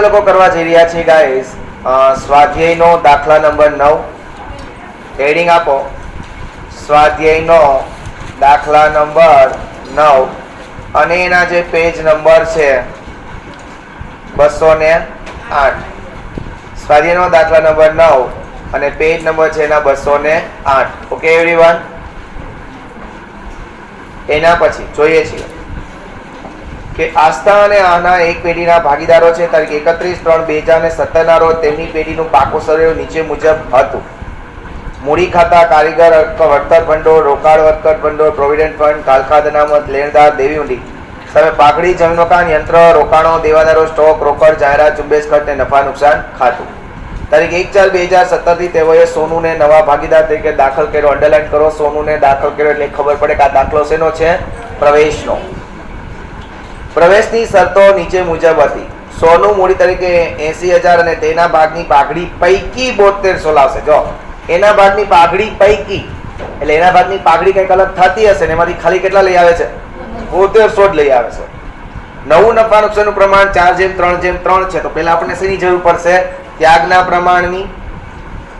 લોકો કરવા જઈ રહ્યા છીએ ગાઈસ સ્વાધ્યાયનો દાખલા નંબર 9 હેડિંગ આપો સ્વાધ્યાયનો દાખલા નંબર 9 અને એના જે પેજ નંબર છે 208 સ્વાધ્યાયનો દાખલા નંબર 9 અને પેજ નંબર છે એના 208 ઓકે એવરીવન એના પછી જોઈએ છીએ કે આસ્થા અને આના એક પેઢીના ભાગીદારો છે તારીખ 31/3/2017 ના રોજ તેમની પેઢીનું પાકું સરવૈયું નીચે મુજબ હતું. મૂડી ખાતા, કારીગર વળતર ભંડોળ, રોકાણ વળતર ભંડોળ, પ્રોવિડન્ટ ફંડ, કાલખાદ અનામત, લેણદાર, દેવી ઊંડી સામે પાઘડી, જમીન મકાન, યંત્ર, રોકાણો, દેવાદારો, સ્ટોક, રોકડ, જાહેરાત, ઝુંબેશ ખર્ચ અને નફા નુકસાન ખાતું. તારીખ 1/4/2017 થી તેઓએ સોનુને નવા ભાગીદાર તરીકે દાખલ કર્યો. અંડરલાઈન કરો, સોનુને દાખલ કર્યો એટલે ખબર પડે કે આ દાખલો શેનો છે? પ્રવેશનો. પ્રવેશની શરતો નીચે મુજબ હતી. સોનું મૂડી તરીકે 80,000 અને તેના ભાગની પાઘડી પૈકી 7200 લાવશે. જો એના ભાગની પાઘડી પૈકી એટલે એના ભાગની પાઘડી કંઈક અલગ થતી હશે ને એમાંથી ખાલી કેટલા લઈ આવે છે? 7200 જ લઈ આવે છે. નવું નફા નુકસાનનું પ્રમાણ 4:3:3 છે. તો પહેલા આપણને શેની જરૂર પડશે? ત્યાગના પ્રમાણની.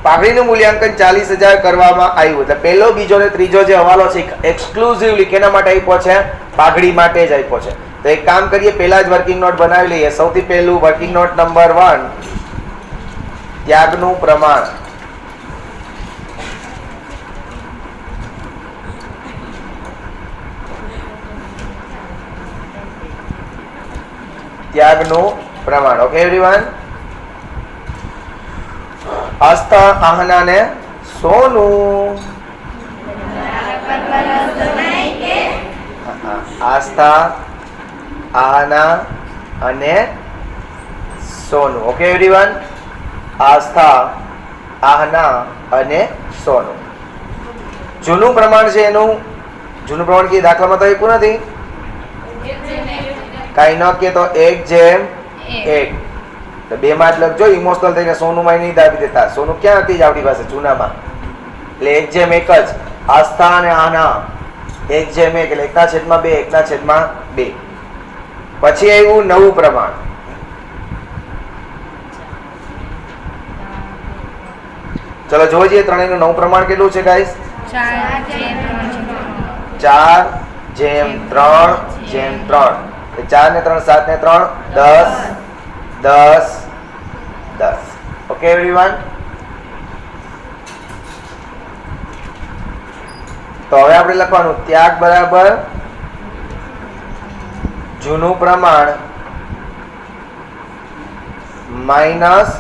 પાઘડીનું મૂલ્યાંકન 40,000 કરવામાં આવ્યું. એટલે પહેલો, બીજો ને ત્રીજો જે હવાલો છે એક્સક્લુઝિવલી કેના માટે આપ્યો છે? પાઘડી માટે જ આપ્યો છે. તો એક કામ કરીએ, પહેલા જ વર્કિંગ નોટ બનાવી લઈએ. સૌથી પહેલું વર્કિંગ નોટ નંબર 1 ત્યાગનું પ્રમાણ. ત્યાગનું પ્રમાણ ઓકે એવરીવન. આસ્થા, આહના ને સોનું. આસ્થા, આહના અને સોનું ઓકે એવરીવન. આસ્થા, આહના અને સોનું. જૂનું પ્રમાણ છે એનું જૂનું પ્રમાણ કે દાખલામાં તો આપ્યું નથી. કઈ ન કે તો 1:1 તો 2 માં જ લખજો. ઇમોશનલ થઈને સોનું માં નહીં દાબી દેતા. સોનું ક્યાં હતી જ આપણી પાસે જૂનામાં. એટલે 1:1 જ. આસ્થા અને આહના 1:1 એટલે 1/2 1/2. પછી આવ્યું નવું પ્રમાણ. ચલો જોઈ જઈએ ત્રણેયનું નવું પ્રમાણ કેટલું છે ગાઈસ? 4:3:3. 4 ને 3 7 ને 3 10 10 10 ઓકે એવરીવન. તો હવે આપણે લખવાનું ત્યાગ બરાબર જૂનું પ્રમાણ માઇનસ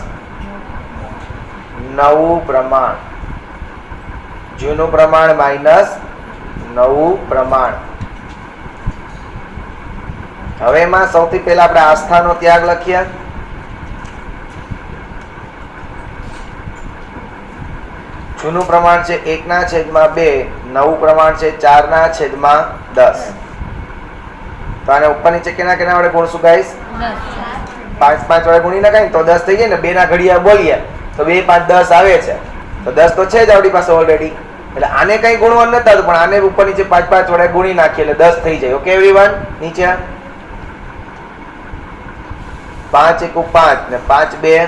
નવું પ્રમાણ. જૂનું પ્રમાણ માઇનસ નવું પ્રમાણ. હવે એમાં સૌથી પહેલા આપણે આસ્થાનો ત્યાગ લખીએ. જૂનું પ્રમાણ છે 1/2, નવું પ્રમાણ છે 4/10. તો આને ઉપર નીચે કેના કેના વડે ગુણશું ગાઈસ? 5 વડે ગુણી નખાય તો 10 થઈ જાય ને. 2 ના ઘડિયા બોલીએ તો 2 5 10 આવે છે. તો 10 તો છે જ આપણી પાસે ઓલરેડી. એટલે આને કઈ ગુણવાનું નથી થતું, પણ આને ઉપર નીચે 5 વડે ગુણી નાખીએ એટલે 10 થઈ જાય. Okay everyone. નીચે 5 × 5 ને 5 2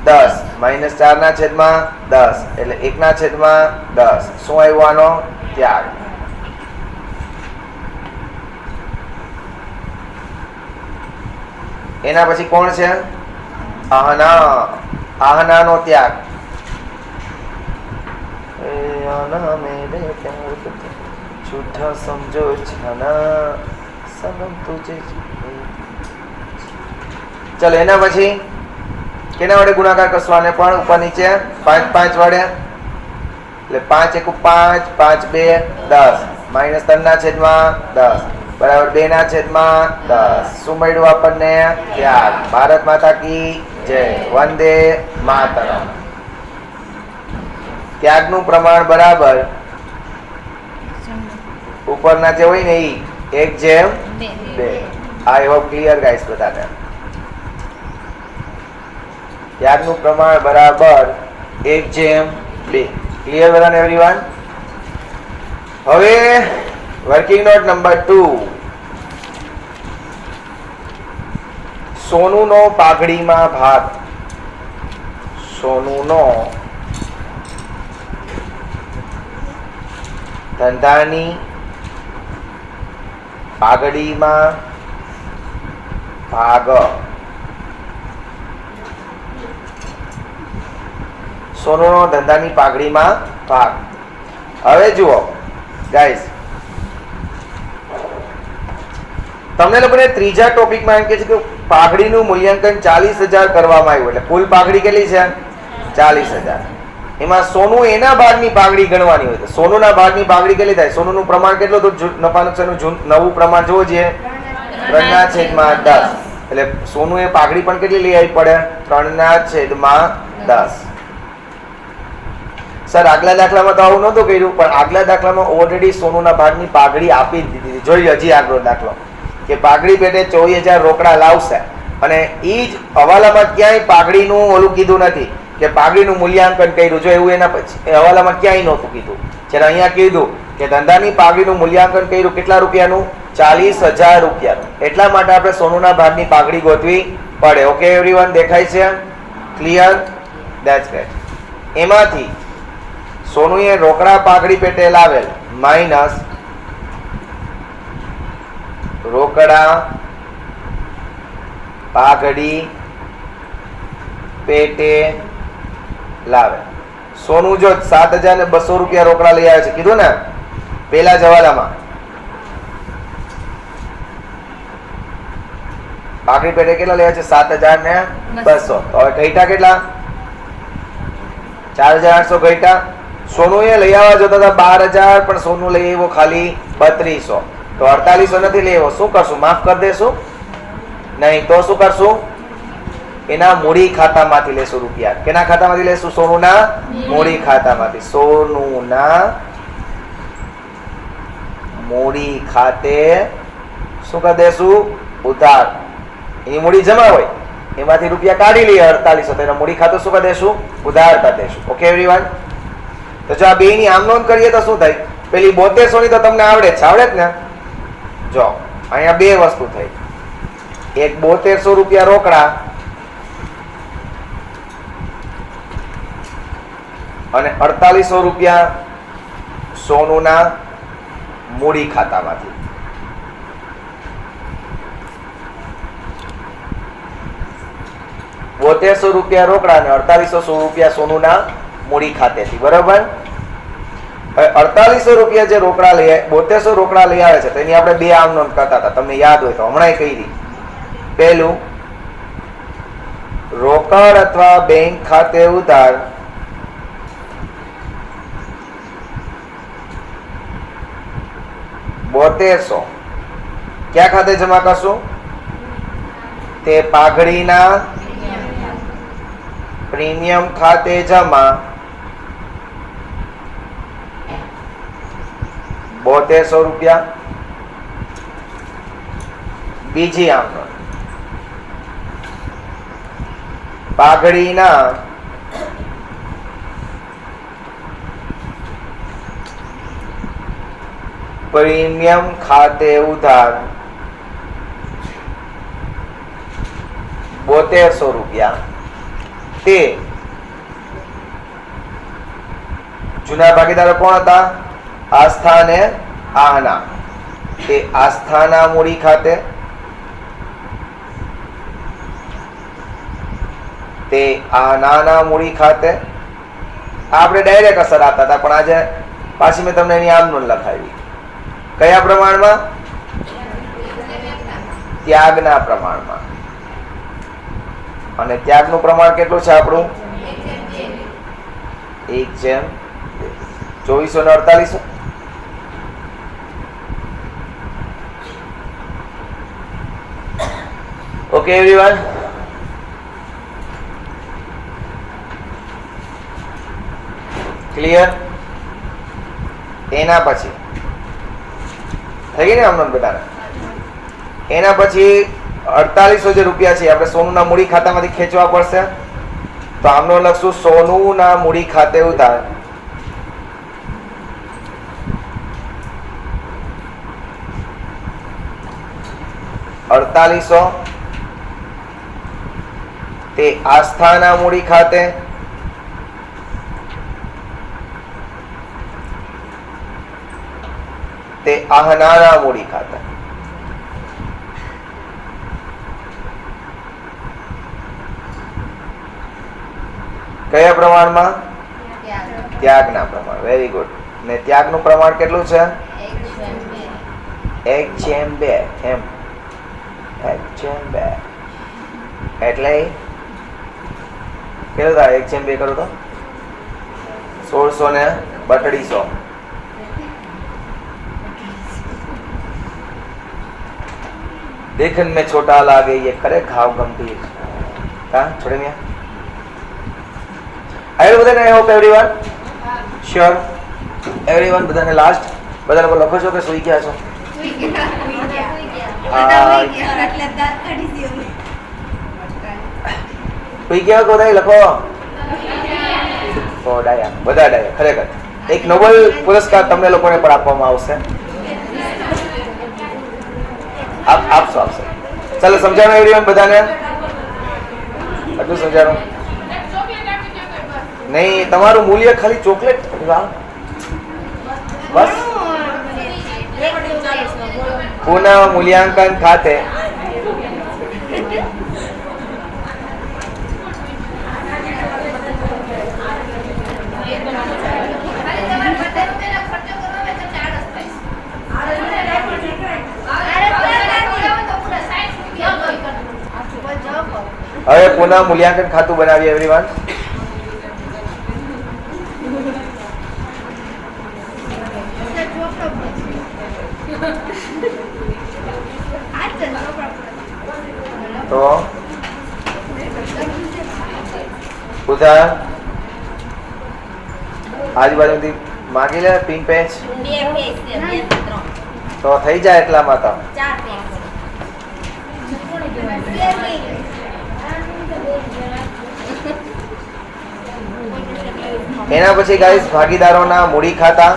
10 -4/10 એટલે 1/10. શું આવ્યું આનો? ત્યાગ. એના પછી કોણ છે? આહના. આહનાનો ત્યાગ. છૂઠા સમજો છાના સનમ તુજે. ચલો એના પછી કેના વડે ગુણાકાર કરશું? આને પણ ઉપર નીચે 5 વડે. એટલે 5 × 5 5 2 10 -3/10 બરાબર 2/10. શું મળ્યું આપણને? ત્યાગ. ભારત માતા કી જય. વંદે માતરમ. ત્યાગનું પ્રમાણ બરાબર ઉપરના જે હોય ને એ 1:2. આઈ હોપ ક્લિયર ગાઈસ બધાને. ત્યાગનું પ્રમાણ બરાબર 1:2. ક્લિયર બધાને એવરીવન? હવે વર્કિંગ નોટ નંબર 2 સોનુનો પાઘડીમાં ભાગ, સોનુનો ધંધાની પાઘડીમાં ભાગ, સોનુનો ધંધાની પાઘડીમાં ભાગ. હવે જુઓ ગાઈસ, તમને લોકોને ત્રીજા ટોપિકમાં એમ કે છે કે પાઘડીનું મૂલ્યાંકન 40,000 કરવામાં આવ્યું. એટલે કુલ પાઘડી કેટલી છે? 40,000. એમાં સોનું એના ભાગની પાઘડી ગણવાની હોય તો સોનુના ભાગની પાઘડી કેટલી થાય? સોનુનું પ્રમાણ કેટલું હતું? નફા નુકસાનનું નવું પ્રમાણ જોવો જોઈએ 3/10. એટલે સોનું એ પાઘડી પણ કેટલી લઈ આવી પડે? 3/10. સર આગલા દાખલામાં તો આવું નહોતું કર્યું, પણ આગલા દાખલામાં ઓલરેડી સોનુના ભાગની પાઘડી આપી જ દીધી. જોઈએ હજી આગળ દાખલો કે પાઘડી પેટે 24,000 રોકડા લાવશે અને એ જ હવાલામાં ક્યાંય પાઘડીનું ઓલું કીધું નથી કે પાઘડીનું મૂલ્યાંકન કર્યું. જો એવું એના પછી હવાલામાં ક્યાંય નહોતું કીધું. જ્યારે અહીંયા કીધું કે ધંધાની પાઘડીનું મૂલ્યાંકન કર્યું કેટલા રૂપિયાનું? 40,000 રૂપિયાનું. એટલા માટે આપણે સોનુના ભાગની પાઘડી ગોતવી પડે. ઓકે એવરીવન, દેખાય છે? ક્લિયર? That's great. એમાંથી સોનુએ રોકડા પાઘડી પેટે લાવેલ માઇનસ રોકડા પાઘડી પેટે લાવે. સોનું જો 7,200 રૂપિયા રોકડા લઈ આવે છે, કીધું ને પેલા જવાલામાં. પાઘડી પેટે કેટલા લઈ આવે છે? 7,200. હવે ઘટ્યા કેટલા? 4,800 ઘટ્યા. સોનું એ લઈ આવવા જોતા હતા 12,000, પણ સોનું લઈ આવ્યો ખાલી 3,200. તો 4,800 નથી લઈ આવ્યો. શું કરશું? માફ કરી દેશું? નહીં. તો શું કરશું? એના મૂડી ખાતામાંથી લેશું રૂપિયા. કેના ખાતામાંથી લેશું? સોનુના મૂડી ખાતામાંથી. સોનુના મૂડી ખાતે શું કરી દેશું? ઉધાર. એની મૂડી જમા હોય એમાંથી રૂપિયા કાઢી લઈએ 4,800, તો એના મૂડી ખાતું શું કરી દેશું? ઉધાર કરી દેશું. Okay everyone? તો જો આ બે ની આમ નોંધ કરીએ તો શું થાય? પેલી 7200 ની તો તમને આવડે જ ને? જો અહીંયા બે વસ્તુ થઈ. એક 7200 રૂપિયા રોકડા અને 4,800 રૂપિયા સોનુના મૂડી ખાતામાંથી. ₹7200 રોકડા અને 4,800 રૂપિયા સોનુના મૂડી ખાતેથી. બરોબર? હવે 4,800 રૂપિયા જે રોકડા લઈ 7200 રોકડા લઈ આવે છે તો એની આપણે બે આમ નોંધ કરતા હતા, તમને યાદ હોય તો હમણાં કહી દી. પહેલું, રોકડ અથવા બેંક ખાતે ઉધાર ₹7200 ક્યાં ખાતે જમા કરશું? તે પાઘડીના પ્રીમિયમ ખાતે જમા. 7200 રૂપિયા. બીજી આમ પાઘડીના પ્રીમિયમ ખાતે ઉધાર ₹7200. તે જૂના ભાગીદારો કોણ હતા? આસ્થા અને આહના. તે આસ્થાના મૂડી ખાતે, તે આહનાના મૂડી ખાતે. આપણે ડાયરેક્ટ અસર આપતા હતા, પણ આજે પાછી મેં તમને એની આમ નોંધ લખાવી. કયા પ્રમાણમાં? ત્યાગના પ્રમાણમાં. અને ત્યાગનું પ્રમાણ કેટલું છે આપણું? 1/2400 ને 4800. Okay everyone? ક્લિયર? એના પછી થઈ ગઈ ને આમ બધાને. એના પછી 4800 જે રૂપિયા છે આપણે સોનુના મૂડી ખાતામાંથી ખેંચવા પડશે. તો આમનો લખશું સોનુના મૂડી ખાતે ઉધાર ₹4800 તે આસ્થાના મૂડી ખાતે, તે આહનાના મૂડી ખાતે. કયા પ્રમાણમાં? ત્યાગના પ્રમાણ. Very good. ને ત્યાગનું પ્રમાણ કેટલું છે? 1/2. એમ 1/2 એટલે કેટલું થાય? 1/2 કરું તો 1600 ને 3200. देखन में छोटा लागे ये करे घाव गंभीर. हाँ छोड़े मियाँ. બધાને I hope everyone sure everyone બધાને લાસ્ટ બધા લોકો લખો છો કે સુઈ ગયા છો? સુઈ ગયા તો બધા લખો. તો ડાયા બધા ડાયા ખરેખર એક નોબેલ પુરસ્કાર તમને લોકોને પણ આપવામાં આવશે. આપશો. ચાલો સમજાણો એવરીવન બધાને? આટલું સમજાણો? નહીં, તમારું મૂલ્ય ખાલી ચોકલેટ. બસ પુનઃ મૂલ્યાંકન ખાતે હવે પુનઃ મૂલ્યાંકન ખાતું બનાવીએ એવરીવન. તો ઉધા આજુબાજુથી માગી લે પિન પેચ તો થઈ જાય એટલામાં તો. એના પછી ગાઈસ ભાગીદારોના મૂડી ખાતા.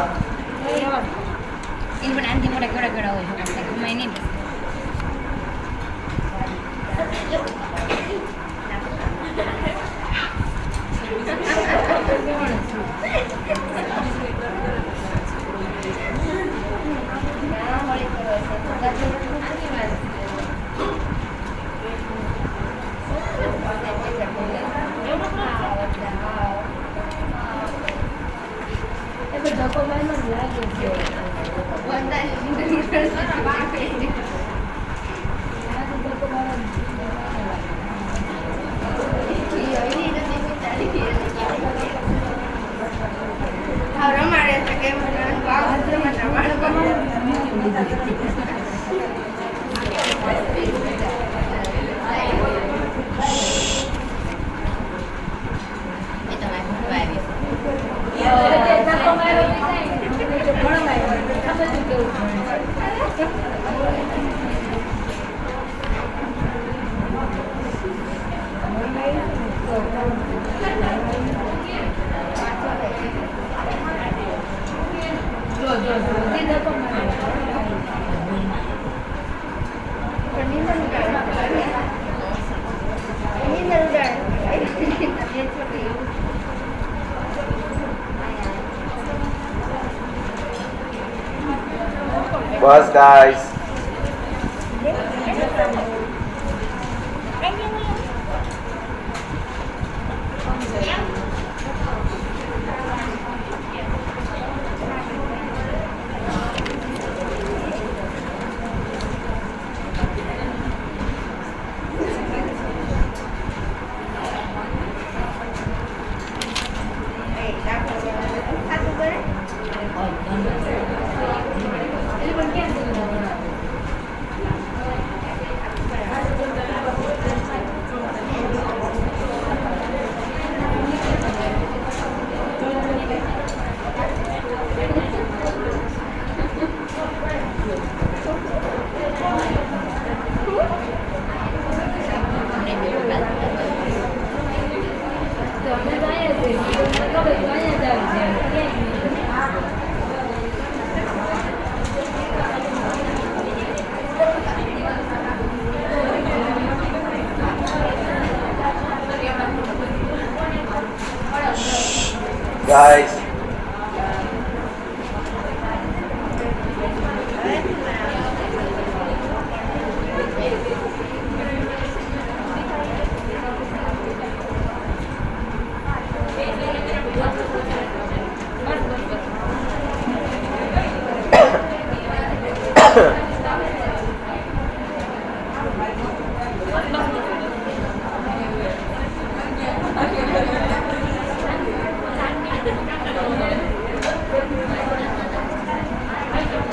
બસ ગાઈસ guys.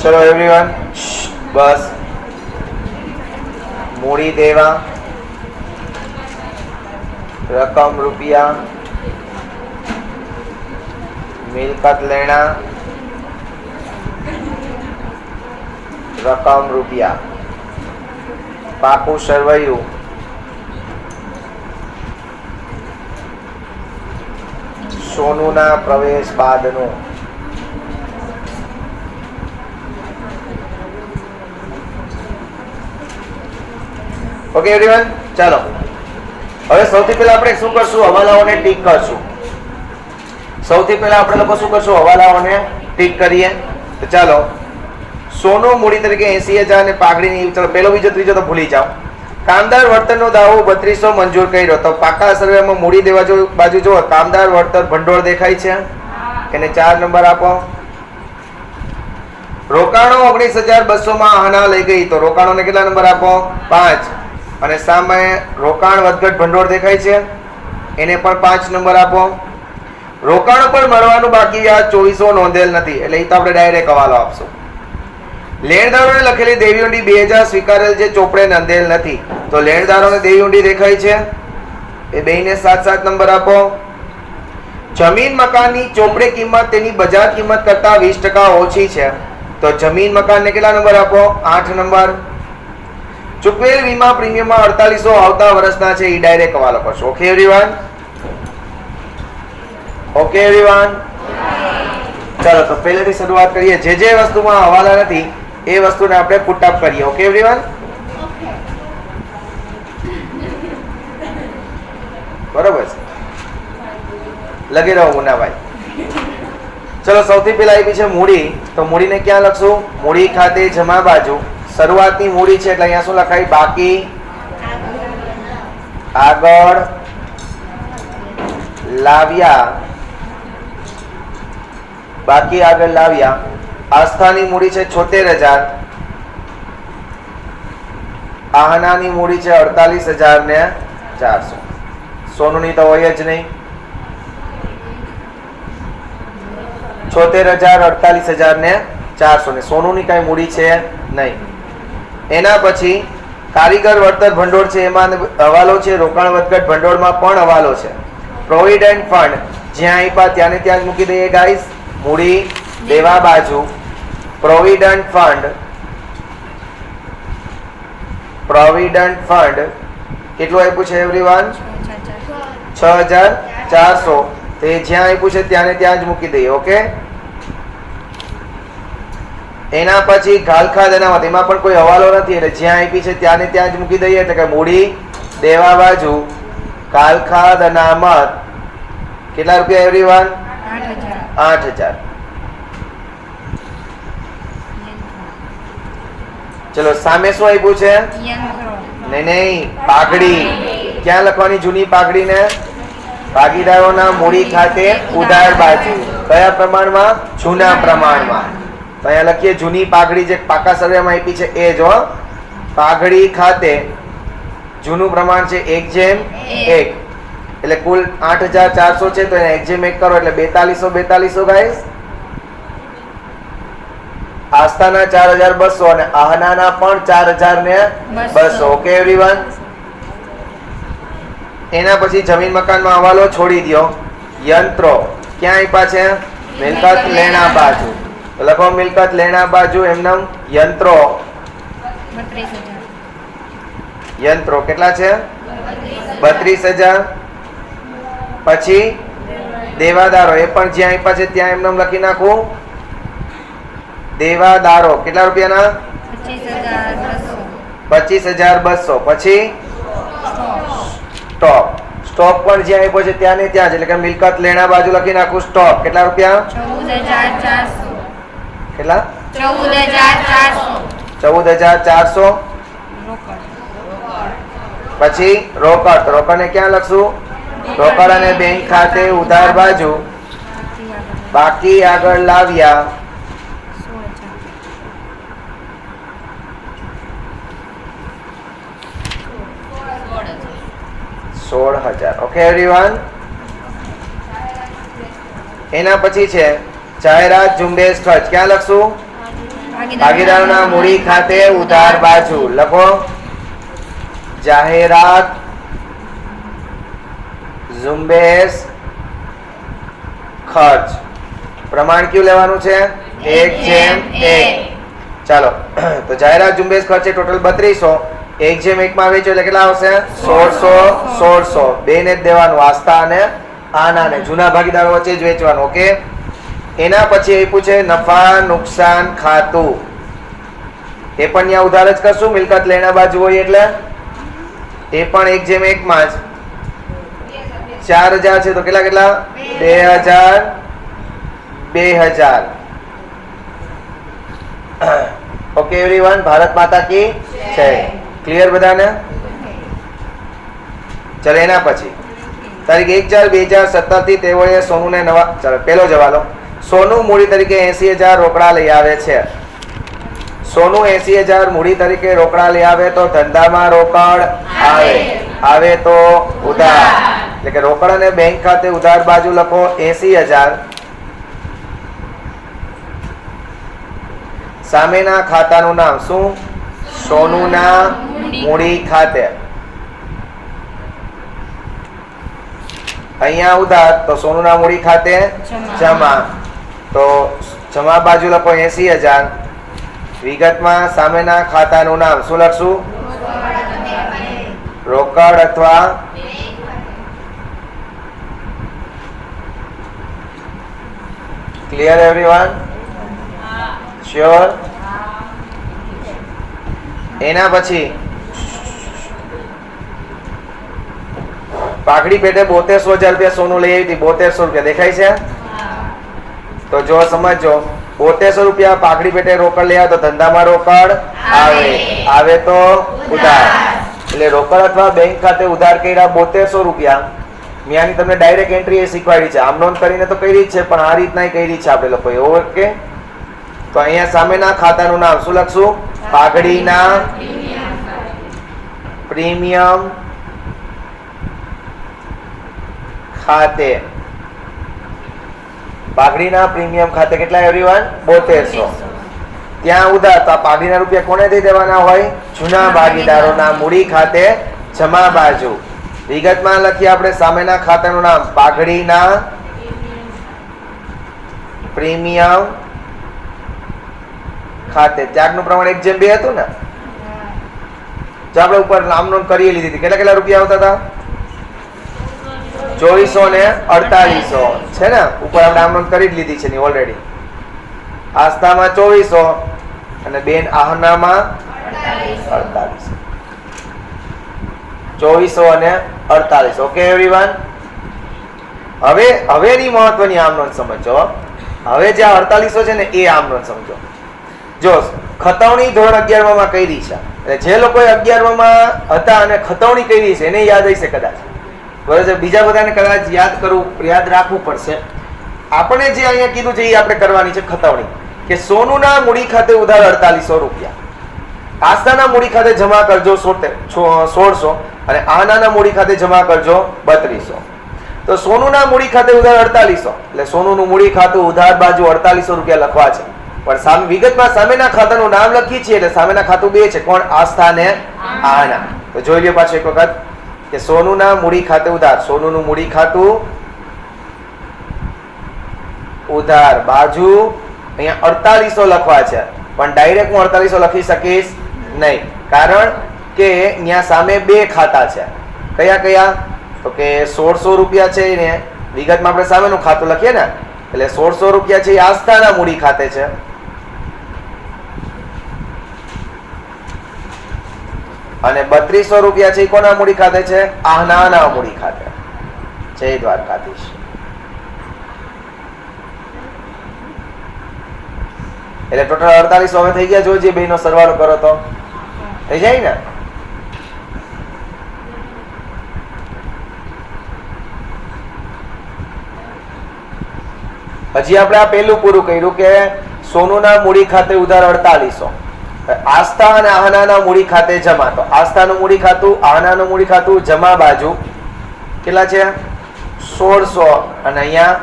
चलो एवरीवन, बस मूड़ी देवा, रकम रुपया, मिलकत लेना, रकम रुपया, पाकू सरवैयू, सोनूना प्रवेश बादनु। ओके एवरीवन, चलो હવે સૌથી પહેલા આપણે શું કરશું? હવાલાઓને ટીક કરશું. સૌથી પહેલા આપણે લોકો શું કરશું? હવાલાઓને ટીક કરીએ. તો ચાલો, સોનું મૂડી તરીકે 80,000 ને પાઘડીની, ચલો પહેલો બીજો ત્રીજો તો ભૂલી જાઓ. કામદાર વળતરનો દાવો 3200 મંજૂર કર્યો. તો પાકા સર્વેમાં મૂડી દેવા બાજુ જો કામદાર વળતર ભંડોળ દેખાય છે, એને 4 નંબર આપો. રોકાણો 19,200 માં આહના લઈ ગઈ, તો રોકાણોને કેટલા નંબર આપો? 5. અને સામે રોકાણ વધઘટ ભંડોળ દેખાય છે, એને પણ 5 નંબર આપો. રોકાણો પણ મળવાનું બાકી વ્યાજ 2400 નોંધેલ નથી, એટલે એ તો આપણે ડાયરેક્ટ હવાલો આપશું. લેણદારોને લખેલી દેવી ઊંડી 2000 સ્વીકારેલ છે, ચોપડે નોંધેલ નથી, તો લેણદારોને દેવી ઊંડી દેખાય છે, એ બેયને 7 નંબર આપો. જમીન મકાનની ચોપડે કિંમત તેની બજાર કિંમત કરતા 20% ઓછી છે, તો જમીન મકાનને કેટલા નંબર આપો? 8 નંબર. ચૂકવેલ વીમા પ્રીમિયમમાં 4800 આવતા વર્ષના છે, એ ડાયરેક્ટ હવાલો કરશો. Okay everyone? ઓકે એવરીવન, ચાલો તો પહેલેથી શરૂઆત કરીએ. જે વસ્તુમાં હવાલા નથી એ વસ્તુને આપણે પુટ અપ કરીએ. Okay everyone? બરોબર છે, લગી રહો મુન્નાભાઈ. ચલો સૌથી પહેલા આવી છે મૂડી. તો મૂડીને ક્યાં લખશું? મૂડી ખાતે જમા બાજુ શરૂઆતની મૂડી છે, એટલે અહીંયા શું લખાય? બાકી આગળ લાવ્યા, બાકી આગળ લાવ્યા. આસ્થાની મૂડી છે 76,000, આહનાની મૂડી છે 48,400. સોનુની તો હોય જ નહીં. 76,000, 48,400 ને સોનુની કઈ મૂડી છે નહીં. એના પછી કારીગર વળતર ભંડોળ છે, એમાં હવાલો છે. રોકાણ વધઘટ ભંડોળમાં પણ હવાલો છે. પ્રોવિડન્ટ ફંડ જ્યાં આપ્યા ત્યાંને ત્યાં જ મૂકી દઈએ ગાઈસ. મૂડી દેવા બાજુ પ્રોવિડન્ટ ફંડ, પ્રોવિડન્ટ ફંડ કેટલું આપ્યું છે એવરીવન? 6,400. તો એ જ્યાં આપ્યું છે ત્યાંને ત્યાં જ મૂકી દઈએ. ઓકે. એના પછી ગાલખાદ અનામત, એમાં પણ કોઈ હવાલો નથી, એટલે જ્યાં આપી છે ત્યાંને ત્યાં જ મૂકી દઈએ. એટલે કે મૂડી દેવા બાજુ ગાલખાદ અનામત કેટલા રૂપિયા એવરીવન? 8,000. ચલો સામે શું આપ્યું છે? નહીં, પાઘડી. ક્યાં લખવાની જૂની પાઘડીને? ભાગીદારોના મૂડી ખાતે ઉધાર બાજુ. કયા પ્રમાણમાં? જૂના પ્રમાણમાં. તો અહીંયા લખીએ જૂની પાઘડી જે પાકા સર્વેમાં આપી છે એ જો. પાઘડી ખાતે જૂનું પ્રમાણ છે 1:1, એટલે કુલ 8,400 છે, તો એને 1:1 કરો એટલે 4200 ગાઈસ. આસ્થાના 4,200 અને આહનાના પણ 4,200. Okay everyone? એના પછી જમીન મકાનમાં હવાલો છોડી દો. યંત્રો ક્યાં આપ્યા છે? મિલકત લેણા બાજુ. તો લખો મિલકત લેણા બાજુ એમનામ યંત્રો. 32,000. યંત્રો કેટલા છે? 32,000. પછી દેવાદારો, એ પણ જ્યાં આપ્યા છે ત્યાં એમનામ લખી નાખું. દેવાદારો કેટલા રૂપિયાના? 25,200. 25,200. પછી સ્ટોક. સ્ટોક પણ જ્યાં આપ્યો છે ત્યાં ને ત્યાં જ, એટલે કે મિલકત લેણા બાજુ લખી નાખું સ્ટોક. કેટલા રૂપિયા? 14,400. કેટલા? 14,400. 14,400. રોકડ. પછી રોકડ. તો રોકડને ક્યાં લખશું? રોકડ અને બેંક ખાતે ઉધાર બાજુ બાકી આગળ લાવ્યા 16,000. Okay everyone. એના પછી છે જાહેરાત ઝુંબેશ ખર્ચ. ક્યાં લખશું? ભાગીદારોના મૂડી ખાતે ઉધાર બાજુ લખો. જાહેરાત ઝુંબેશ ખર્ચ. પ્રમાણ કયું લેવાનું છે? 1:1. ચાલો તો જાહેરાત ઝુંબેશ ખર્ચ ટોટલ 3200. 1:1 માં વેચો એટલે કેટલા આવશે? 1600. બે ને જ દેવાનું, આસ્થા અને આનાને જૂના ભાગીદારો વચ્ચે જ વેચવાનું. ઓકે. એના પછી આપ્યું છે નફા નુકસાન ખાતું. એ પણ ત્યાં ઉધાર જ કરશું, મિલકત લેણા બાજુ હોય એટલે. એ પણ 1:1 માં જ 4000 છે તો કેટલા કેટલા? 2000. Okay everyone. ભારત માતા કી જય. ક્લિયર બધાને? ચાલો એના પછી તારીખ 1/4/2017 થી તેઓએ સોનુને નવા, ચાલો પહેલો જવાબ લો. સોનું મૂડી તરીકે 80,000 રોકડા લઈ આવે છે. સોનું 80,000 મૂડી તરીકે રોકડા લઈ આવે તો ધંધામાં રોકડ આવે તો ઉધાર, એટલે કે રોકડ અને બેંક ખાતે ઉધાર બાજુ લખો 80,000. સામેના ખાતાનું નામ શું? સોનુના મૂડી ખાતે. અહીંયા ઉધાર તો સોનુના મૂડી ખાતે જમા, તો જમા બાજુ લખો 80,000. વિગતમાં સામેના ખાતાનું નામ શું લખશું? રોકડ અથવા ક્લિયર એવરીવન? શ્યોર? એના પછી પાઘડી પેટે 72,000 રૂપિયા સોનું લઈ આવી હતી. 7200 રૂપિયા દેખાય છે? તો જો સમજો, 7200 રૂપિયા પાઘડી પેટે રોકડ લઈ આવે તો ધંધામાં રોકડ આવે તો ઉધાર, એટલે રોકડ અથવા બેંક ખાતે ઉધાર કર્યા 7200 રૂપિયા. મેં આની તમને ડાયરેક્ટ એન્ટ્રી એ શીખવાડી છે, આમ નોંધ કરીને તો કરી જ છે, પણ આ રીતના કરી છે આપણે લોકોએ. ઓકે. તો અહીંયા સામેના ખાતાનું નામ શું લખશું? પાઘડીના પ્રીમિયમ ખાતે. પાઘડીના પ્રીમિયમ ખાતે કેટલા એવરીવન? 7200. ત્યાં ઉધાર તો આ પાઘડીના રૂપિયા કોને દઈ દેવાના હોય? જૂના ભાગીદારોના મૂડી ખાતે જમા બાજુ. વિગતમાં લખીએ આપણે સામેના ખાતાનું નામ પાઘડીના પ્રીમિયમ ખાતે. ત્યાગનું પ્રમાણ 1:2 હતું ને? જો આપણે ઉપર નામ નોંધ કરી લીધી હતી, કેટલા કેટલા રૂપિયા આવતા હતા? 2400 ને 4800 છે ને? ઉપર આપણે નામ નોંધ કરી જ લીધી છે ને ઓલરેડી. આસ્થામાં 2400 અને બેન આહનામાં 4800. 2400 અને 4800. Okay everyone. હવેની મહત્વની આમ નોંધ સમજો. હવે જે 4800 છે ને એ આમ નોંધ સમજો. જો ખતવણી ધોરણ 11 માં કરી છે, એટલે જે લોકોએ 11 માં હતા અને ખતવણી કરી છે એને યાદ હશે કદાચ. બરાબર. બીજા બધાને કદાચ યાદ રાખવું પડશે. આપણે જે અહીંયા કીધું છે એ આપણે કરવાની છે ખતવણી, કે સોનુના મૂડી ખાતે ઉધાર 4800 રૂપિયા, આસ્થાના મૂડી ખાતે જમા કરજો 1600 અને આનાના મૂડી ખાતે જમા કરજો 3200. તો સોનુના મૂડી ખાતે ઉધાર 4800, એટલે સોનુનું મૂડી ખાતું ઉધાર બાજુ 4800 રૂપિયા લખવા છે. પણ વિગતમાં સામેના ખાતાનું નામ લખી છીએ એટલે સામેના ખાતું બે છે. કોણ? આસ્થા ને આના. તો જોઈ લ્યો પાછું એક વખત કે સોનુના મૂડી ખાતે ઉધાર, સોનુનું મૂડી ખાતું ઉધાર બાજુ અહીંયા 4800 લખવા છે, પણ ડાયરેક્ટ હું 4800 લખી શકીશ નહીં, કારણ કે અહીંયા સામે બે ખાતા છે. કયા કયા? તો કે 1600 રૂપિયા છે ને વિગતમાં આપણે સામેનું ખાતું લખીએ ને, એટલે 1600 રૂપિયા છે એ આસ્થાના મૂડી ખાતે છે, અને 3200 રૂપિયા છે એ કોના મૂડી ખાતે છે? આહનાના મૂડી ખાતે. જય દ્વારકાધીશ. એટલે ટોટલ 48 હવે થઈ ગયા. જોજે બેનો સરવાળો કરો તો થઈ જાય ને. હજી આપણે આ પહેલું પૂરું કર્યું કે સોનુના મૂડી ખાતે ઉધાર 4800, આસ્થા અને આહનાના મૂડી ખાતે જમા. તો આસ્થાનું મૂડી ખાતું, આહનાનું મૂડી ખાતું, જમા બાજુ કેટલા છે? 1600 અને અહીંયા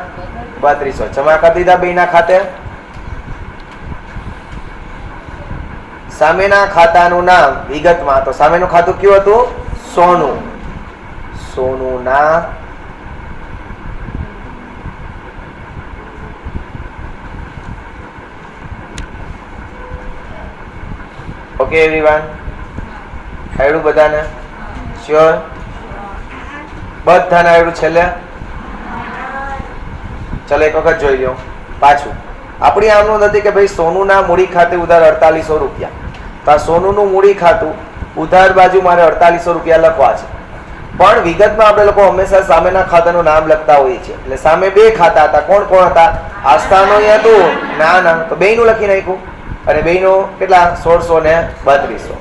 3200 જમા કરી દીધા બેના ખાતે. સામેના ખાતાનું નામ વિગતમાં, તો સામેનું ખાતું કયું હતું? સોનું. સોનુના ઓકે એવરીવન, આવડ્યું બધાને? શ્યોર? બધાને આવડ્યું છેલ્લે? ચલો એક વખત જોઈ લો પાછું. આપણી આમનું નથી કે ભાઈ સોનુના મૂડી ખાતે ઉધાર 4800 રૂપિયા. તો આ સોનુનું મૂડી ખાતું ઉધાર બાજુ મારે 4800 રૂપિયા લખવા છે. પણ વિગતમાં આપણે લોકો હંમેશા સામેના ખાતાનું નામ લખતા હોઈએ છીએ. એટલે સામે બે ખાતા હતા. કોણ કોણ હતા? આસ્થાનું અહીંયા હતું, ના તો બેયનું લખી નાખ્યું. અને બેયનું કેટલા? 1600 ને 3200.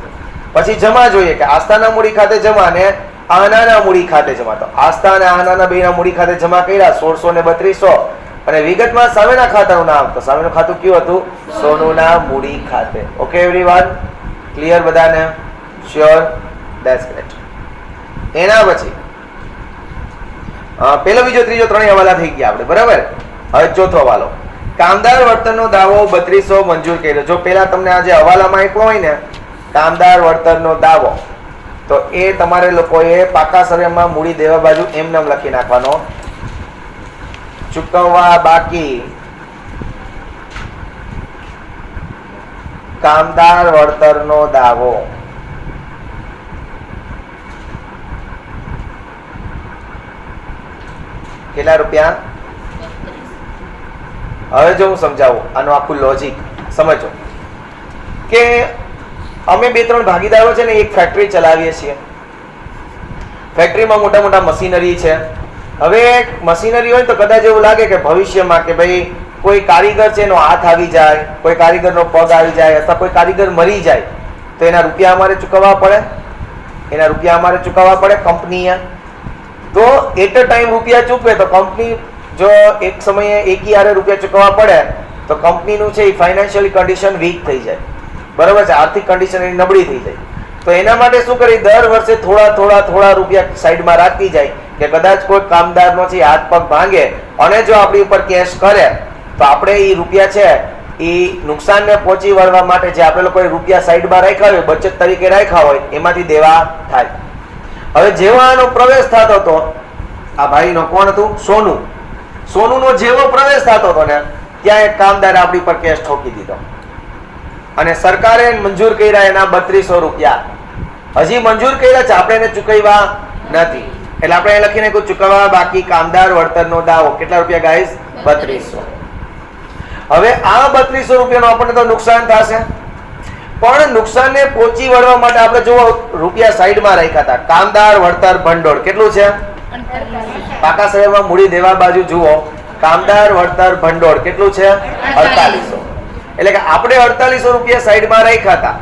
પછી જમા જોઈએ કે આસ્થાના મૂડી ખાતે જમા ને આહનાના મૂડી ખાતે જમા. તો આસ્થા અને આહનાના બેયના મૂડી ખાતે જમા કર્યા 1600 ને 3200. અને વિગતમાં સામેના ખાતાનું નામ, તો સામેનું ખાતું કયું હતું? સોનુના મૂડી ખાતે. ઓકે એવરીવન, ક્લિયર બધાને? શ્યોર? That's great. એના પછી પેલો બીજો ત્રીજો ત્રણેય હવાલા થઈ ગયા આપણે, બરાબર. હવે ચોથો હવાલો, કામદાર વળતરનો દાવો 3200 મંજૂર કર્યો. જો પેલા તમને આજે હવાલામાં આપ્યો હોય ને કામદાર વળતરનો દાવો, તો એ તમારે લોકોએ પાકા સર્વેમાં મૂડી દેવા બાજુ એમ નામ લખી નાખવાનો. ચૂકવવા બાકી કામદાર વળતરનો દાવો. કેટલા રૂપિયા? હવે જો હું સમજાવું આનું આખું લોજિક સમજો કે અમે બે ત્રણ ભાગીદારો છે ને એક ફેક્ટરી ચલાવીએ છીએ. ફેક્ટરીમાં મોટા મોટા મશીનરી છે. હવે મશીનરી હોય તો કદાચ એવું લાગે કે ભવિષ્યમાં કે ભાઈ કોઈ કારીગર છે એનો હાથ આવી જાય, કોઈ કારીગરનો પગ આવી જાય, અથવા કોઈ કારીગર મરી જાય તો એના રૂપિયા અમારે ચૂકવવા પડે. એના રૂપિયા અમારે ચૂકવવા પડે કંપનીએ. તો એટ અ ટાઈમ રૂપિયા ચૂકવે તો કંપની જો એક સમયે એકી હારે રૂપિયા ચૂકવવા પડે તો કંપનીનું છે એ ફાઇનાન્શિયલી કન્ડિશન વીક થઈ જાય, બરાબર છે, આર્થિક કન્ડિશન એની નબળી થઈ જાય. તો એના માટે શું કરી, દર વર્ષે થોડા રૂપિયા સાઈડમાં રાખી જાય કે કદાચ કોઈ કામદારનો છે હાથ પગ ભાંગે અને જો આપણી ઉપર કેશ કરે તો આપણે એ રૂપિયા છે એ નુકસાનને પહોંચી વળવા માટે જે આપણે લોકોએ રૂપિયા સાઈડમાં રાખ્યા હોય, બચત તરીકે રાખ્યા હોય, એમાંથી દેવા થાય. હવે જેવો આનો પ્રવેશ થતો હતો, આ ભાઈનો કોણ હતું? સોનુ. સોનુનો જેવો પ્રવેશ થતો હતો ને ત્યાં એક કામદારે આપણી પર કેસ ઠોકી દીધો અને સરકારે મંજૂર કર્યા એના 3200 રૂપિયા. હજી મંજૂર કર્યા છે, આપણે એને ચૂકવ્યા નથી. એટલે આપણે એ લખીને ચૂકવવા બાકી કામદાર વળતરનો દાવો. કેટલા રૂપિયા ગાઈસ? 3200. હવે આ 3200 રૂપિયાનો આપણને તો નુકસાન થશે, પણ નુકસાનને પહોંચી વળવા માટે આપણે જો રૂપિયા સાઈડમાં રાખ્યા હતા. કામદાર વળતર ભંડોળ કેટલું છે? પાકા શહેરમાં મૂડી દેવા બાજુ જુઓ, કામદાર વળતર ભંડોળ કેટલું છે? 4800. એટલે કે આપણે 4800 રૂપિયા સાઈડમાં રાખ્યા હતા,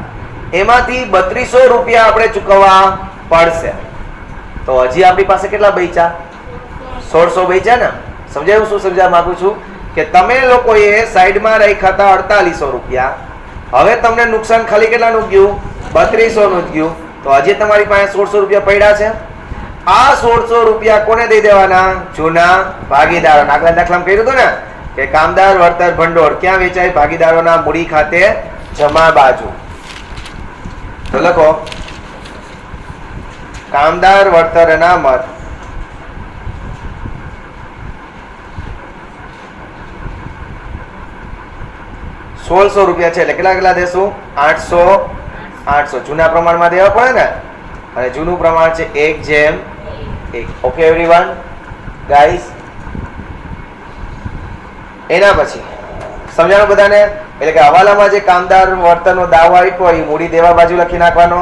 એમાંથી 3200 રૂપિયા આપણે ચૂકવવા પડશે. તો હજી આપણી પાસે કેટલા બચ્યા? 1600 બચ્યા ને. સમજાયું? શું સમજાવવા માંગુ છું કે તમે લોકોએ સાઈડમાં રાખ્યા હતા 4800 રૂપિયા. હવે તમને નુકસાન ખાલી કેટલાનું ગયું? 3200 નું ગયું. તો હજી તમારી પાસે 1600 રૂપિયા પડ્યા છે. આ 1600 રૂપિયા કોને દઈ દેવાના? જૂના ભાગીદારો. આગલા દાખલામાં કહ્યું હતું ને કે કામદાર વળતર ભંડોળ ક્યાં વેચાય? ભાગીદારોના મૂડી ખાતે જમા બાજુ. તો લખો કામદાર વળતર અનામત ₹1600 છે. એટલે કેટલા દેશું? 800. જૂના પ્રમાણમાં દેવા પડે ને, અને જૂનું પ્રમાણ છે 1:1. Okay everyone guys? એના પછી સમજાણું બધાને? એટલે કે હવાલામાં જે કામદાર વળતરનો દાવો આપ્યો એ મૂડી દેવા બાજુ લખી નાખવાનો.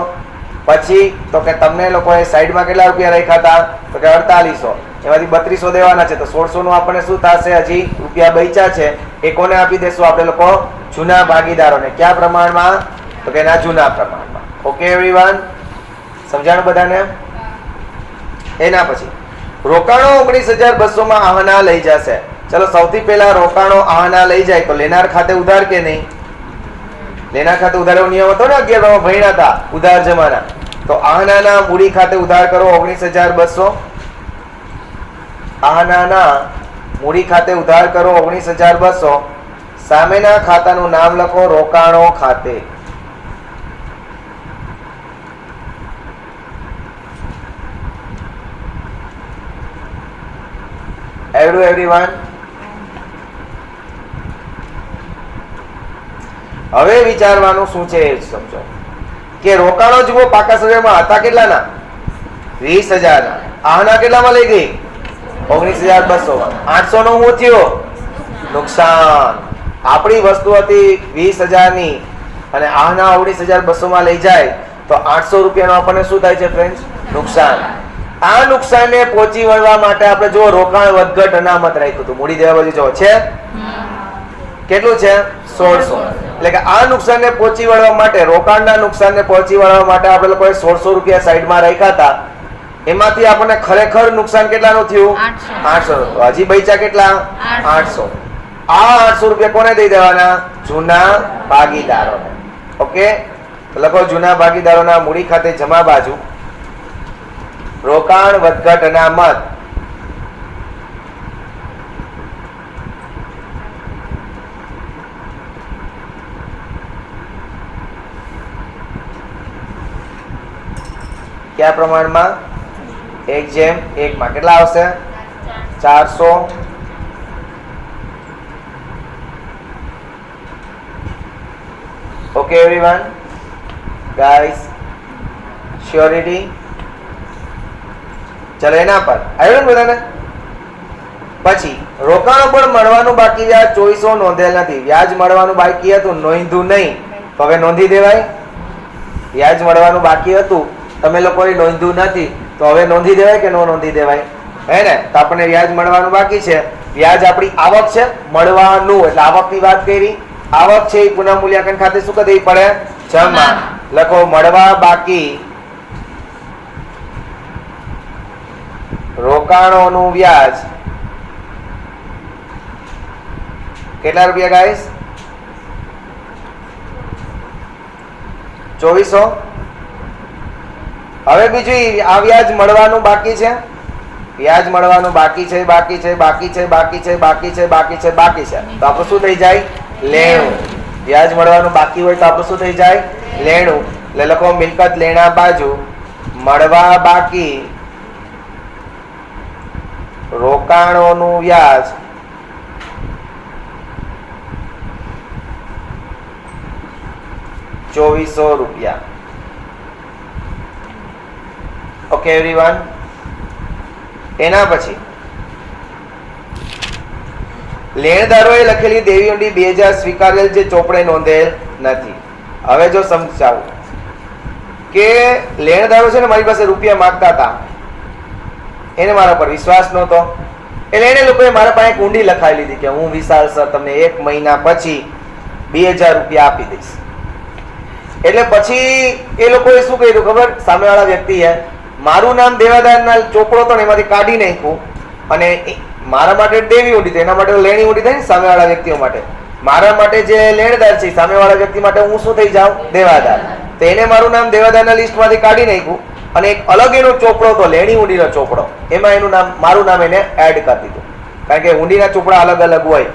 પછી તો કે તમને લોકોએ સાઈડમાં કેટલા રૂપિયા રાખ્યા હતા? તો કે 4800. એમાંથી 3200 દેવાના છે. તો 1600 નું આપણને શું થશે? હજી રૂપિયા બચ્યા છે એ કોને આપી દેશું આપણે લોકો? જૂના ભાગીદારોને. કયા પ્રમાણમાં? તો કે એના જૂના પ્રમાણમાં. ઓકે એવરીવન, સમજાણું બધાને? એના પછી રોકાણો 19200 માં આહના લઈ જશે. ચલો સૌથી પહેલા રોકાણો આહના લઈ જાય તો લેનાર ખાતે ઉધાર કે નહીં? લેનાર ખાતે ઉધારનો નિયમ હતો ને 11 માં ભણ્યા હતા ઉધાર જમાના. તો આહનાના મૂડી ખાતે ઉધાર કરો 19200. આહનાના મૂડી ખાતે ઉધાર કરો 19200. સામેના ખાતાનું નામ લખો રોકાણો ખાતે. એવરીવન, હવે વિચારવાનું શું છે એ સમજો કે રોકાણો જુઓ પાકા સમયમાં હતા કેટલાના? 20000 ના. આહના કેટલામાં લઈ ગઈ? 19200. 800 નો શું થયો? નુકસાન. આપણી વસ્તુ હતી 20000 ની અને આહના 19200 માં લઈ જાય તો 800 રૂપિયાનો આપણને શું થાય છે ફ્રેન્ડ્સ? નુકસાન. આ નુકસાનને પહોંચી વળવા માટે આપણે જો રોકાણ વધઘટ અનામત રાખ્યું હતું. મૂડી દેવા બાજુ જો છે કેટલું છે? 1600. એટલે કે આ નુકસાનને પહોંચી વળવા માટે, રોકાણના નુકસાનને પહોંચી વળવા માટે આપણે લોકોએ 1600 રૂપિયા સાઈડમાં રાખ્યા હતા. એમાંથી આપણને ખરેખર નુકસાન કેટલાનું થયું? 800. હજી બચ્યા કેટલા? 800. આ 800 રૂપિયા કોને દઈ દેવાના? જૂના ભાગીદારોને. ઓકે, લખો જૂના ભાગીદારોના મૂડી ખાતે જમા બાજુ રોકાણ વધઘટ અનામત કયા પ્રમાણમાં? 1:1 માં. કેટલા આવશે? 400. Okay everyone, guys, surety. ચલો એના પર આવ્યું ને બધાને? પછી રોકાણો પણ મળવાનું બાકી વ્યાજ 2400 નોંધેલ નથી. વ્યાજ મળવાનું બાકી હતું, નોંધ્યું નહીં તો હવે નોંધી દેવાય? વ્યાજ મળવાનું બાકી હતું, તમે લોકોએ નોંધ્યું નથી તો હવે નોંધી દેવાય કે ન નોંધી દેવાય? હે ને? તો આપણને વ્યાજ મળવાનું બાકી છે. વ્યાજ આપણી આવક છે, મળવાનું એટલે આવકની વાત કરી. આવક છે એ પુનઃ મૂલ્યાંકન ખાતે શું કરી દેવી પડે? જમા. લખો મળવા બાકી રોકાણોનું વ્યાજ કેટલા રૂપિયા ગાઈસ? 2400. હવે બીજું આ વ્યાજ મળવાનું બાકી છે. વ્યાજ મળવાનું બાકી છે, બાકી છે, બાકી છે, બાકી છે, બાકી છે, બાકી છે, બાકી છે. તો આપણું શું થઈ જાય? લેણું. વ્યાજ મળવાનું બાકી હોય તો આપણું શું થઈ જાય? લેણું. એટલે લખો મિલકત લેણા બાજુ મળવા બાકી રોકાણોનું વ્યાજ ₹2400. ઓકે એવરીવન, એના પછી લેણદારોએ લખેલી દેવી ઊંડી 2000 સ્વીકારેલ જે ચોપડે નોંધેલ નથી. હવે જો સમજાવું કે લેણદારો છે ને મારી પાસે રૂપિયા માંગતા હતા, એને મારા પર વિશ્વાસ નહોતો એટલે એને લોકોએ મારા પાસે એક ઊંડી લખાવી લીધી કે હું વિશાલ સર તમને 1 મહિના પછી 2000 રૂપિયા આપી દઈશ. એટલે પછી એ લોકોએ શું કર્યું ખબર? સામેવાળા વ્યક્તિએ મારું નામ દેવાદારના ચોપડો હતો ને એમાંથી કાઢી નાખ્યું અને મારા માટે દેવી ઊંડી તો એના માટે લેણી ઊંડી થાય ને સામેવાળા વ્યક્તિઓ માટે. મારા માટે જે લેણદાર છે સામેવાળા વ્યક્તિ માટે હું શું થઈ જાઉં? દેવાદાર. તો એને મારું નામ દેવાદારના લિસ્ટમાંથી કાઢી નાખ્યું અને એક અલગ એનો ચોપડો હતો, લેણી ઊંડીનો ચોપડો, એમાં એનું નામ, મારું નામ એને એડ કરી દીધું. કારણ કે ઊંડીના ચોપડા અલગ અલગ હોય.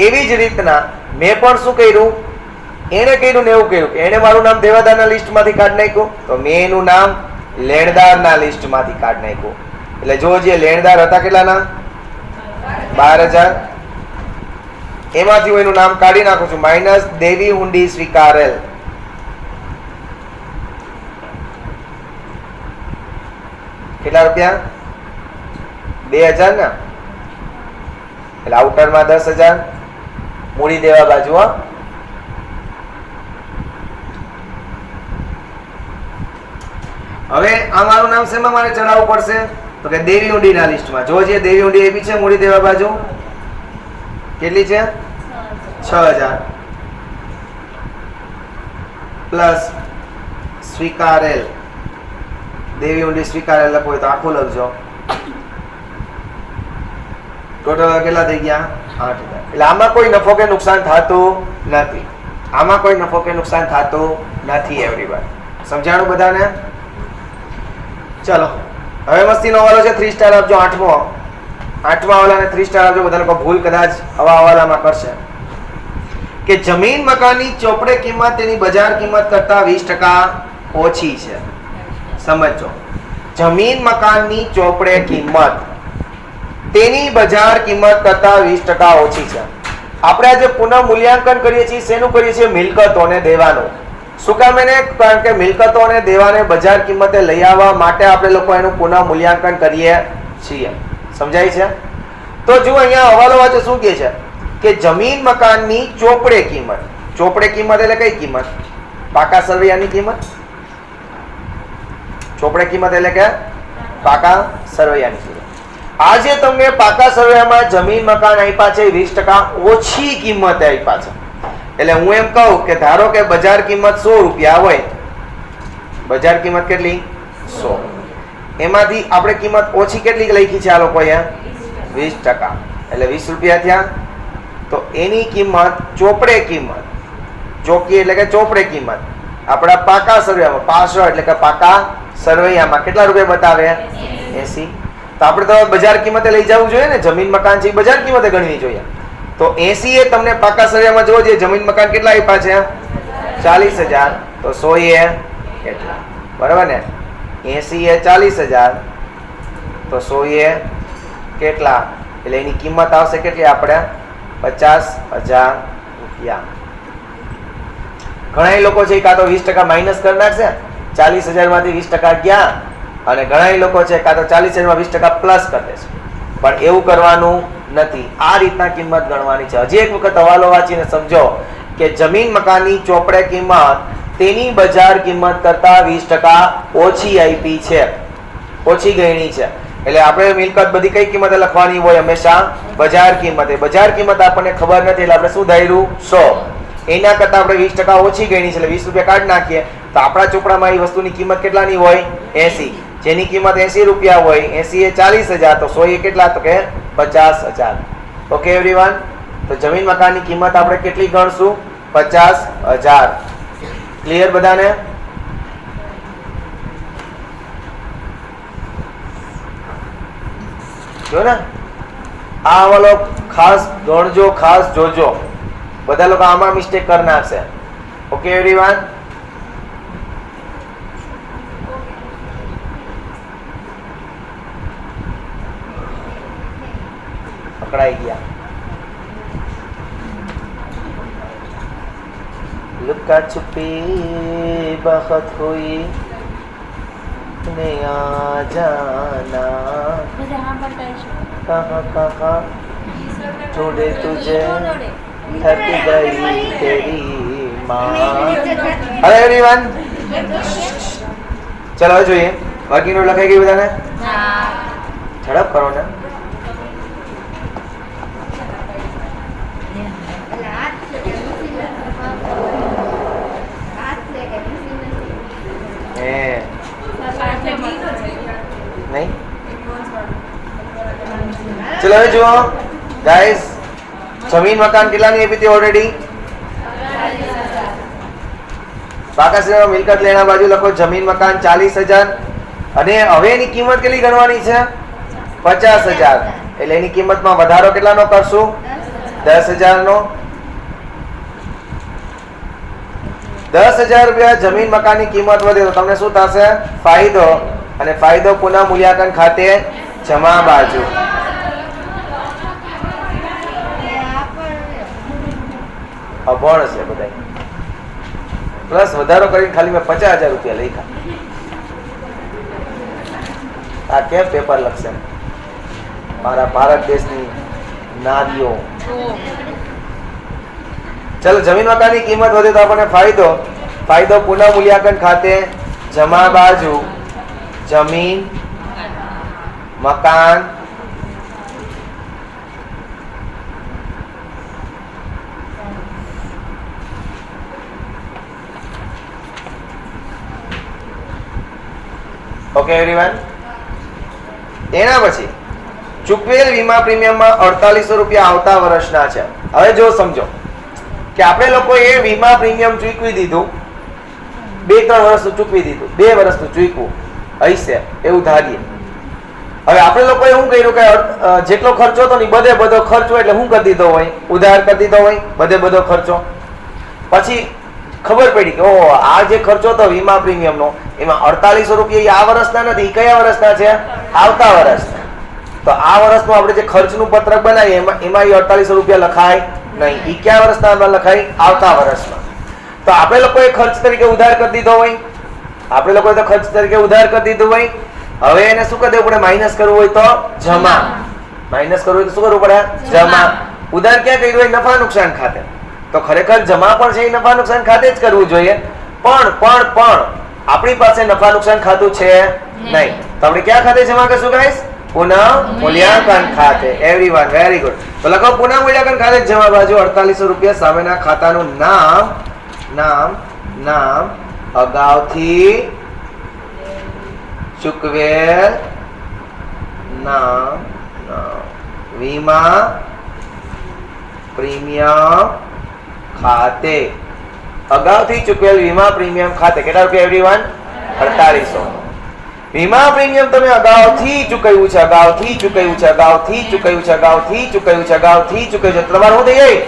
એવી જ રીતના મેં પણ શું કર્યું? એને કર્યું ને એવું કર્યું કે એને મારું નામ દેવાદારના લિસ્ટમાંથી કાઢી નાખ્યું તો મેં એનું નામ લેણદારના લિસ્ટમાંથી કાઢી નાખ્યું. એટલે જો જે લેણદાર હતા કેટલાના? 12000. એમાંથી હું એનું નામ કાઢી નાખું છું, માઇનસ દેવી ઊંડી સ્વીકારેલ. કેટલા રૂપિયા? 2000 ને? એટલે આઉટરમાં 10000 મૂડી દેવા બાજુ. હવે આ મારું નામ શેમાં મારે ચડાવવું પડશે? તો કે દેવી ઊંડીના લિસ્ટમાં જો જે દેવી ઊંડી આપી છે મૂડી દેવા બાજુ કેટલી છે 6000 પ્લસ સ્વીકારેલ દેવી ઊંડી સ્વીકારેલ લખો હોય તો આખું લખજો ટોટલ કેટલા થઈ ગયા 8000 એટલે આમાં કોઈ નફો કે નુકસાન થતું નથી આમાં કોઈ નફો કે નુકસાન થતું નથી એવરીવન સમજાણું બધાને ચલો હવે મસ્તીનો હવાલો છે 3 સ્ટાર આપજો આઠમા હવાલાને 3 સ્ટાર આપજો બધા લોકો ભૂલ કદાચ આવા હવાલામાં કરશે કે જમીન મકાનની ચોપડે કિંમત તેની બજાર કિંમત કરતા 20% ઓછી છે સમજો જમીન મકાનની ચોપડે કિંમત તેની બજાર કિંમત કરતા 20% ઓછી છે આપણે આજે પુનઃ મૂલ્યાંકન કરીએ છીએ શેનું કરીએ છીએ મિલકતોને દેવાનું શું કામ એને કારણ કે મિલકતોને દેવાને બજાર કિંમતે લઈ આવવા માટે આપણે લોકો એનું પુનઃ મૂલ્યાંકન કરીએ છીએ સમજાય છે તો જો અહીંયા હવાલો વાંચો શું કહે છે કે જમીન મકાનની ચોપડે કિંમત એટલે કઈ કિંમત પાકા સરવૈયાની કિંમત ચોપડે કિંમત એટલે કે પાકા સરવૈયાની કિંમત આજે તમને પાકા સરવૈયામાં જમીન મકાન આપ્યા છે 20% ઓછી કિંમતે આપ્યા છે એટલે હું એમ કહું કે ધારો કે બજાર કિંમત 100 રૂપિયા હોય બજાર કિંમત કેટલી 100 એમાંથી આપણે કિંમત ઓછી કેટલી લખી છે આ લોકોએ 20% એટલે 20 રૂપિયા થયા તો એની કિંમત ચોપડે કિંમત ચોકી એટલે કે ચોપડે કિંમત આપણા પાકા સરવૈયામાં પાસો એટલે કે પાકા સરવૈયામાં કેટલા રૂપિયા બતાવે 80 તો આપણે તો બજાર કિંમતે લઈ જવું જોઈએ ને જમીન મકાન છે બજાર કિંમતે ગણવી જોઈએ તો 80 એ તમને પાકા સરવૈયામાં જોવો જે જમીન મકાન કેટલા આપ્યા છે 40000 તો 100 એ કેટલા બરાબર ને 80 એ 40000 તો 100 એ કેટલા એટલે એની કિંમત આવશે કેટલી આપણે 50000 રૂપિયા ઘણા લોકો છે કાં તો 20% માઇનસ કરી નાખશે 40000 માંથી 20% ગયા અને ઘણા લોકો છે કાં તો 40000 માં 20% પ્લસ કરી દેશે પણ એવું કરવાનું નથી આ રીતના કિંમત ગણવાની છે હજી એક વખત હવાલો વાંચીને સમજો કે જમીન મકાનની ચોપડે કિંમત તેની બજાર કિંમત કરતા 20% ઓછી આપી છે ઓછી ગણી છે એટલે આપણે મિલકત બધી કઈ કિંમતે લખવાની હોય હંમેશા બજાર કિંમત આપણને ખબર નથી એટલે આપણે શું ધાર્યું 100 એના કરતા આપણે 20% ઓછી ગણી છે એટલે 20 રૂપિયા કાઢી નાખીએ તો આપણા ચોપડામાં એ વસ્તુની કિંમત કેટલાની હોય 80 જેની કિંમત 80 રૂપિયા હોય 80 એ 40000 તો 100 એ કેટલા તો કે 50000 ઓકે એવરીવન તો જમીન મકાનની કિંમત આપણે કેટલી ગણશું 50000 ક્લિયર બધાને જો ને આ હવાલો ખાસ ગણજો ખાસ જોજો બધા લોકો આમાં મિસ્ટેક કરી નાખશે ઓકે એવરીવન પકડાઈ ગયા लुका छुपी बखत हुई ने आ जाना कहाँ कहाँ छोड़े तुझे थक गई तेरी माँ अरे एवरीवन चलो હવે જોઈએ બાકી નોટ લખાઈ ગઈ બધાને ઝડપ કરો ને नहीं चलो હવે જુઓ ગાઈસ જમીન મકાન કેટલાની આપી હતી ઓલરેડી પાકા સેવા મિલકત લેણા બાજુ લખો જમીન મકાન 40000 અને હવે એની કિંમત કેટલી ગણવાની છે 50000 એટલે એની કિંમતમાં વધારો કેટલાનો કરશું 10000 નો 10000 રૂપિયા જમીન મકાનની કિંમત વધે તો તમને શું થશે ફાયદો અને ફાયદો પુનઃ મૂલ્યાંકન ખાતે જમા બાજુ અભણ છે બધા પ્લસ વધારો કરીને ખાલી મેં 50000 રૂપિયા લખ્યા આ કેમ પેપર લખશે મારા ભારત દેશની નારીઓ ચલો જમીન મકાનની કિંમત વધે તો આપણને ફાયદો પુનઃ મૂલ્યાંકન ખાતે જમા બાજુ જમીન મકાન, ઓકે એવરીવન. એના પછી ચૂકવેલ વીમા પ્રીમિયમમાં 4800 રૂપિયા આવતા વર્ષના છે. હવે જો સમજો કે આપણે લોકોએ વીમા પ્રીમિયમ ચૂકવી દીધું, 2-3 વર્ષનું ચૂકવી દીધું, 2 વર્ષનું ચૂકવું હશે એવું ધારીએ. હવે આપણે લોકોએ શું કર્યું કે જેટલો ખર્ચો હતો ને બધે બધો ખર્ચો એટલે શું કરી દીધો હોય, ઉધાર કરી દીધો હોય બધે બધો ખર્ચો. પછી ખબર પડી કે ઓહો આ જે ખર્ચો હતો વીમા પ્રીમિયમનો એમાં 4800 રૂપિયા આ વર્ષના નથી, કયા વર્ષના છે? આવતા વર્ષના. તો આ વર્ષનું આપણે જે ખર્ચનું પત્રક બનાવીએ એમાં 4800 રૂપિયા લખાય નહીં. ઈ કયા વર્ષના લખાય? આવતા વર્ષમાં. તો આપણે લોકોએ ખર્ચ તરીકે ઉધાર કરી દીધો હોય, આપણે લોકોએ તો ખર્ચ તરીકે ઉધાર કરી દીધું હોય. હવે એને શું કરી દેવું પડે? માઇનસ કરવું હોય તો જમા. માઇનસ કરવું હોય તો શું કરવું પડે? જમા. ઉધાર ક્યાં કર્યું હોય? નફા નુકસાન ખાતે. તો ખરેખર જમા પણ છે એ નફા નુકસાન ખાતે જ કરવું જોઈએ, પણ આપણી પાસે નફા નુકસાન ખાતું છે નહીં. તો આપણે ક્યાં ખાતે જમા કરશું ગાઈસ? પુનઃ મૂલ્યાંકન ખાતે. Everyone very good. તો લખો પુનઃ મૂલ્યાંકન ખાતે જમા બાજુ 4800 રૂપિયા સામેના ખાતાનું નામ અગાઉથી ચૂકવેલ વીમા પ્રીમિયમ ખાતે. અગાઉથી ચૂકવેલ વીમા પ્રીમિયમ ખાતે કેટલા રૂપિયા એવરીવન? 4800. વીમા પ્રીમિયમ તમે અગાઉથી ચૂકવ્યું છે, અગાઉથી ચૂકવ્યું છે, અગાઉથી ચૂકવ્યું છે, અગાઉથી ચૂકવ્યું છે, અગાઉથી ચૂકવ્યું છે. તમારું શું થઈ જાય?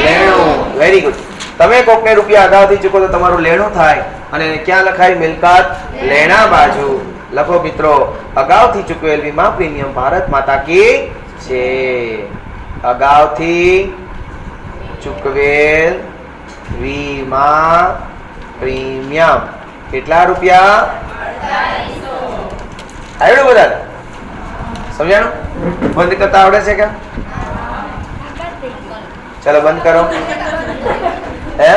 લેણું. Very good. તમે કોકને રૂપિયા અગાઉથી ચૂકો તો તમારું લેણું થાય અને ક્યાં લખાય? મિલકત લેણા બાજુ. લખો મિત્રો અગાઉથી ચૂકવેલ વીમા પ્રીમિયમ ભારત માતા કી છે. અગાઉથી ચૂકવેલ વીમા પ્રીમિયમ કેટલા રૂપિયા? 4800. આવડ્યું બધાને? સમજાણું? બંધ કરતા આવડે છે કે? ચલો બંધ કરો. હે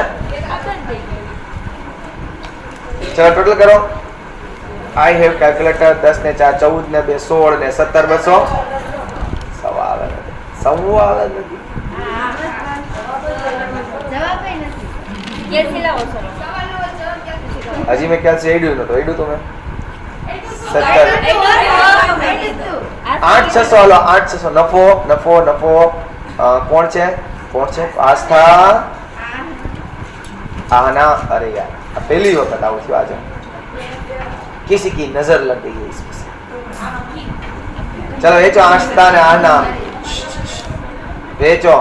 ચલો ટોટલ કરો. I have calculator. 10 ને 4 14 ને 2 16 ને 17 200. સવાલ નથી. હજી મેં ખ્યાલ છે એડ્યું નતો. એડ્યું તો મેં 17 8600. હાલો 8600. નફો કોણ છે? આસ્થા. આના અરે યાર આ પહેલી વખત આવું થયું આજે. किसी की नजर लग गई है इसमें से. चलो वेचो आस्था ने आना. वेचो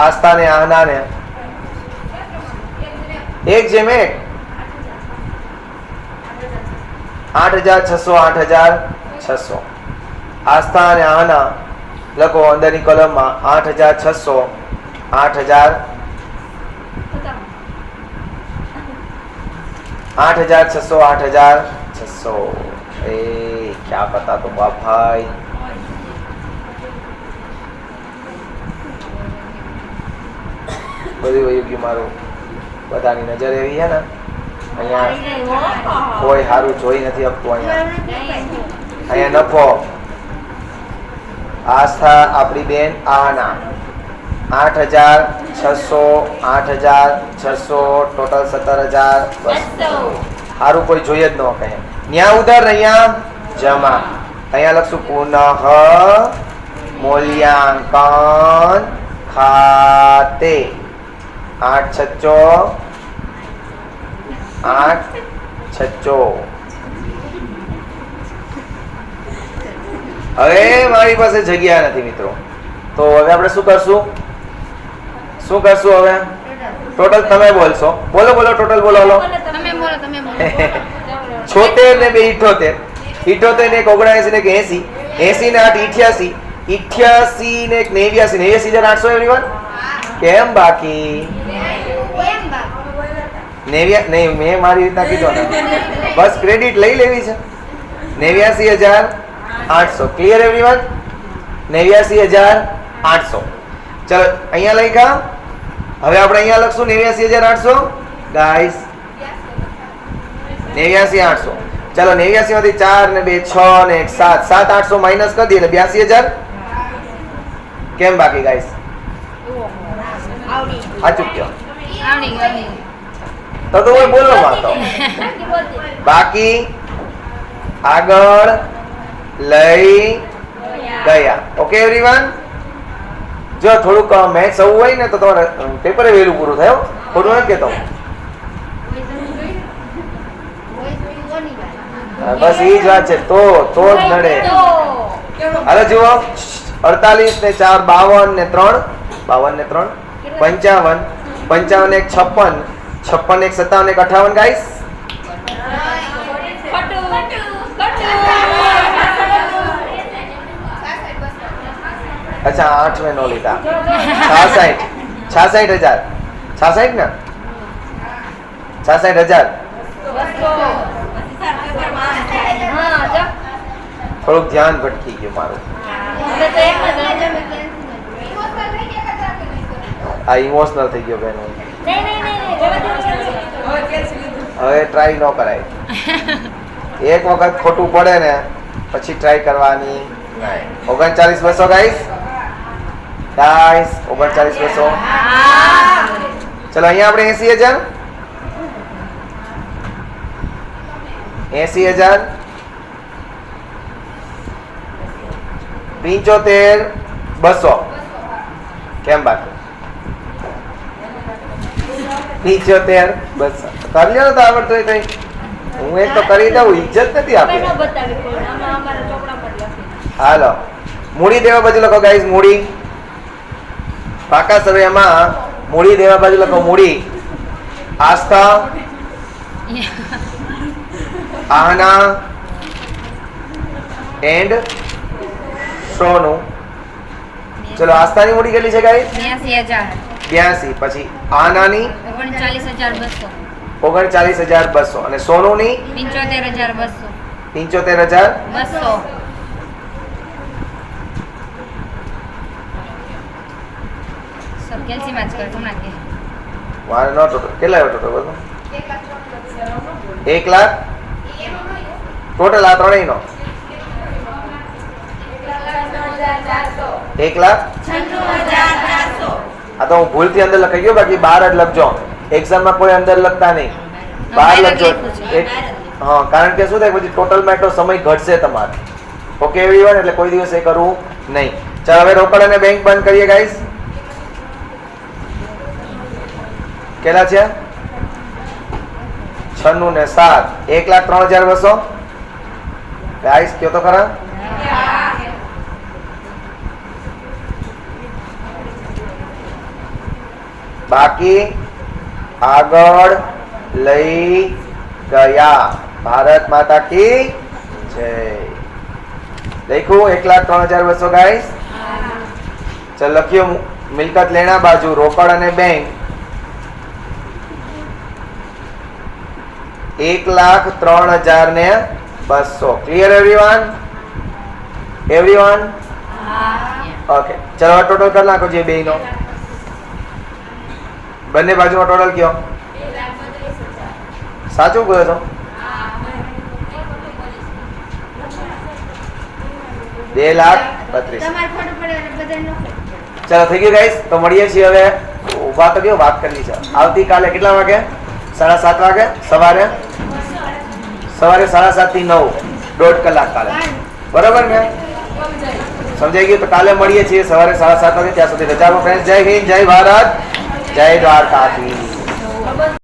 आस्था ने आना ने एक जेम एक 8600 8600. आस्था ने आना લખો અંદરની કોલમમાં 8600 8000 8600 8600. ए क्या पता तो बाप भाई. બધું વયું ગયું મારું. બધાની નજર એવી છે ને અહીંયા કોઈ સારું જોઈ નથી આપતું. અહીંયા નફો આસ્થા આપણી બેન આના 8600 8600 ટોટલ 17000. સારું કોઈ જોઈએ જ ન કહે. ન્યા ઉધાર અહીંયા જમા. અહીંયા લખશું પુનઃ મૂલ્યાંકન ખાતે 8600. હવે મારી પાસે જગ્યા નથી મિત્રો, તો હવે આપણે શું કરશું? હવે ટોટલ તમે બોલશો. બોલો ટોટલ બોલો. હાલો તમે બોલો 76 ને 2 78 78 ને 79 ને 80 80 ને 8 88 88 ને 89 89800. એવરીવન કેમ બાકી? નહીં મેં મારી રીતના કીધો ને, બસ ક્રેડિટ લઈ લેવી છે. 89800. Clear everyone? 89800. ચલો અહીંયા લખ્યા. હવે આપણે અહીંયા લખશું 89800 ગાઈસ. 89800 ચલો 89 માંથી 4 ને 2 6 ને 1 7 7 800 માઇનસ કરી દઈએ એટલે 82000 કેમ બાકી ગાઈસ સાચું કયો આવડી ગઈ તો કોઈ બોલો માં તો બાકી આગળ લઈ ગયા ઓકે એવરીવન જો થોડુંક મેથ્સ આવું હોય ને તો તમારે પેપર વહેલું પૂરું થાય ખોટું નથી કહેતો બસ એ જ વાત છે તો જ નડે હાલો જુઓ 48 ને 4 52 ને 3 52 ને 3 55 55 ને 1 56 56 ને 1 57 ને 1 58 ગાઈસ अच्छा 8 में नो लीधा 66,000 66 ને 66,000 થોડુંક ધ્યાન ભટકી ગયું મારું આ ઇમોશનલ થઈ ગયો બેન હવે ટ્રાય ન કરાય એક વખત ખોટું પડે ને પછી ટ્રાય કરવાની નહીં 39,200 ગાઈસ 39,200 ચલો અહીંયા આપણે 80,000 75,200 કેમ બાકી 75,200 કરી લો તો આવડતું હોય કઈ હું એક તો કરી દઉં ઇજ્જત નથી આપી હાલો મૂડી દેવા બાજુ લખો ગાઈસ મૂડી પાકા સર્વેમાં મૂડી દેવા બાજુ લખો મૂડી આસ્થા આહના એન્ડ સોનું ચલો આસ્થાની મૂડી કેટલી છે ગાઈસ 82 પછી આહનાની 39,200 39,200 અને સોનુની 75,200 75,200 सब कैलसी मैच कर तुम ना के મારે નો ટોટલ કેટલા આવ્યો ટોટલ બોલો 1 લાખ ટોટલ આ ત્રણેય નો 1 લાખ 96,400 આ તો હું ભૂલથી અંદર લખાઈ ગયો બાકી 12 જ લખજો એક્ઝામમાં કોઈ અંદર લખતા નહીં 12 લખજો હા કારણ કે શું થાય પછી ટોટલ માં એટલો સમય ઘટશે તમારે ઓકે એવરીવન એટલે કોઈ દિવસ એ કરવું નહીં ચાલો હવે રોકડ અને બેંક બંધ કરીએ ગાઈસ કેટલા છે 96 ને 7 1,03,200 ગાઈસ કયો તો ખરા બાકી આગળ લઈ ગયા ભારત માતા કી જય લખ્યું 1,03,200 ગાઈસ ચલ લખ્યું મિલકત લેણા બાજુ રોકડ અને બેંક 1,03,200 ક્લિયર એવરીવન ઓકે ચલો ટોટલ કરી નાખો જે બે નો બંને બાજુમાં ટોટલ કયો સાચું કહો છો 2,32,000 ચલો થઈ ગયું ગાઈસ તો મળીએ છીએ હવે ઉભા તો ગયો વાત કરવી છે આવતીકાલે કેટલા વાગે 7:30 વાગે સવારે 7:30 થી 9 દોઢ કલાક કાલે બરાબર ને સમજાઈ ગયું તો કાલે મળીએ છીએ સવારે 7:30 વાગે ત્યાં સુધી રજા આપો ફ્રેન્ડ્સ જય હિન્દ જય ભારત જય દ્વારકાધીશ